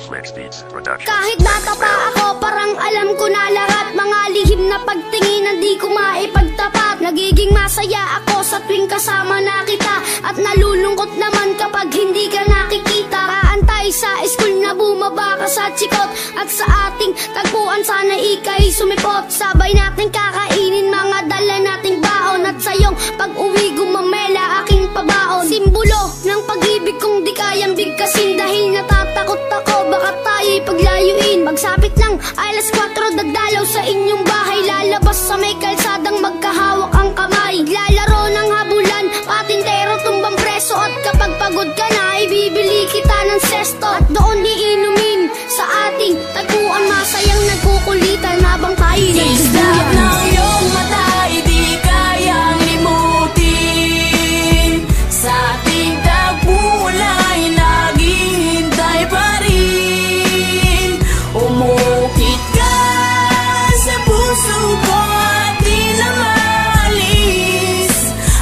Flex Beats Production. Kahit bata pa ako, parang alam ko na lahat. Mga lihim na pagtingin, di ko maipagtapat. Nagiging masaya ako sa tuwing kasama na kita, at nalulungkot naman kapag hindi ka nakikita. Kaantay sa school na bumaba ka sa chikot, at sa ating tagpuan sana ika'y sumipot. Sabay natin kakainin mga dala nating baon, at sa iyong pag-uwi gumamela aking pabaon. Simbolo ng pag-ibig kong di kayang bigkasin, dahil natatakot ako baka tayo'y paglayuin. Magsapit ng alas 4, dadalaw sa inyong bahay, lalabas sa may kalsadang magkahawak ang kamay. Lalaro ng habulan, patintero tumbang preso, at kapag pagod ka na ibibili kita ng sesto. At doon iinumin sa ating tagpuan, masayang nagkukulitan habang tayo'y nagduduyan. ng iyong mata, di kayang limutin. Sa ating tagpuan ay naghihintay pa rin. Umukit ka sa puso ko at di na maalis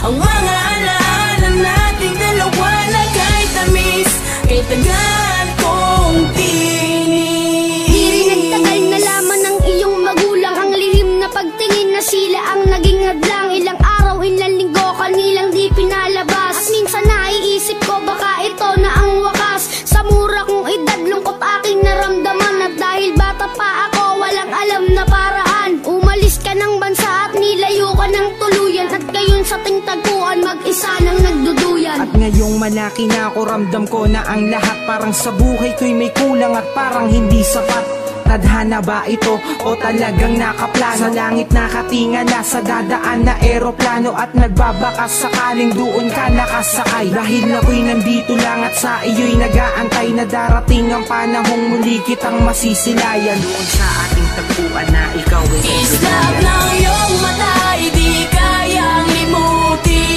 ang mga alaala nating dalawa na kahit tamis, kay tagal kong tinis. Di rin nagtagal na laman ng iyong magulang, ang lihim na pagtingin na sila ang naging hadlang. Ilang araw, ilang linggo, kanilang di pinalabas, at minsan naiisip ko baka ito na ang wakas. Sa mura kong edad, lungkot aking naramdaman, at dahil bata pa ako, walang alam na paraan. Umalis ka ng bansa at nilayo ka ng tuluyan, at ngayon sa tingtagpuan mag-isa nang nagduduyan. At ngayong malaki na ako, ramdam ko na ang lahat parang sa buhay ko'y may kulang at parang hindi sapat. Tadhana ba ito o talagang nakaplano? Sa langit nakatinga na sa dadaan na eroplano, at nagbabakas sakaling doon ka nakasakay. Dahil ako'y nandito lang at sa iyo'y nag-aantay na darating ang panahong muli kitang masisilayan. Doon sa ating tagpuan na ikaw ay Islap ng iyong mata, di kayang limutin.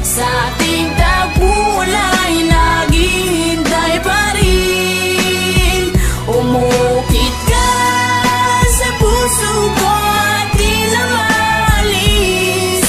Sa ating tagpuan ay naghihintay pa rin. Umukit ka sa puso ko at di na maalis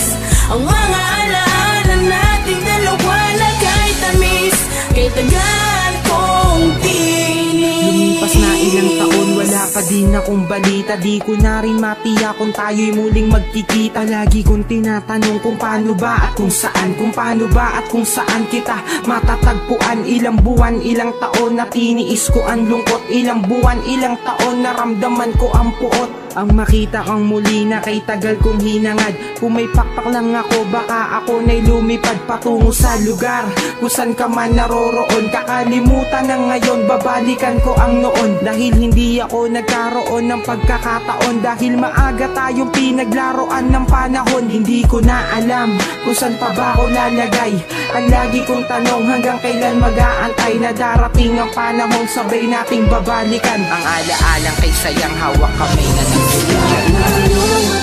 ang mga alaala nating dalawa na kahit tamis, kay tagal kong tinis. Lumipas na ilang taon, wala pa din akong balita. Di ko na rin matiyak kung tayo'y muling magkikita. Lagi kong tinatanong kung paano ba at kung saan, kung paano ba at kung saan kita matatagpuan. Ilang buwan, ilang taon na tiniis ko ang lungkot. Ilang buwan, ilang taon na ramdaman ko ang puot. Ang makita kang muli na kay tagal kong hinangad. Kung may pakpak lang ako, baka ako na'y lumipad patungo sa lugar kung saan ka man naroroon. Kakalimutan na ngayon, babalikan ko ang noon. Dahil hindi ako nagkaroon ng pagkakataon, dahil maaga tayong pinaglaruan ng panahon. Hindi ko na alam kung saan pa ba ako lalagay. Ang lagi kong tanong, hanggang kailan mag-aantay na darating ang panahon sabay nating babalikan ang alaalang kay sayang hawak kamay na nagsusuyan.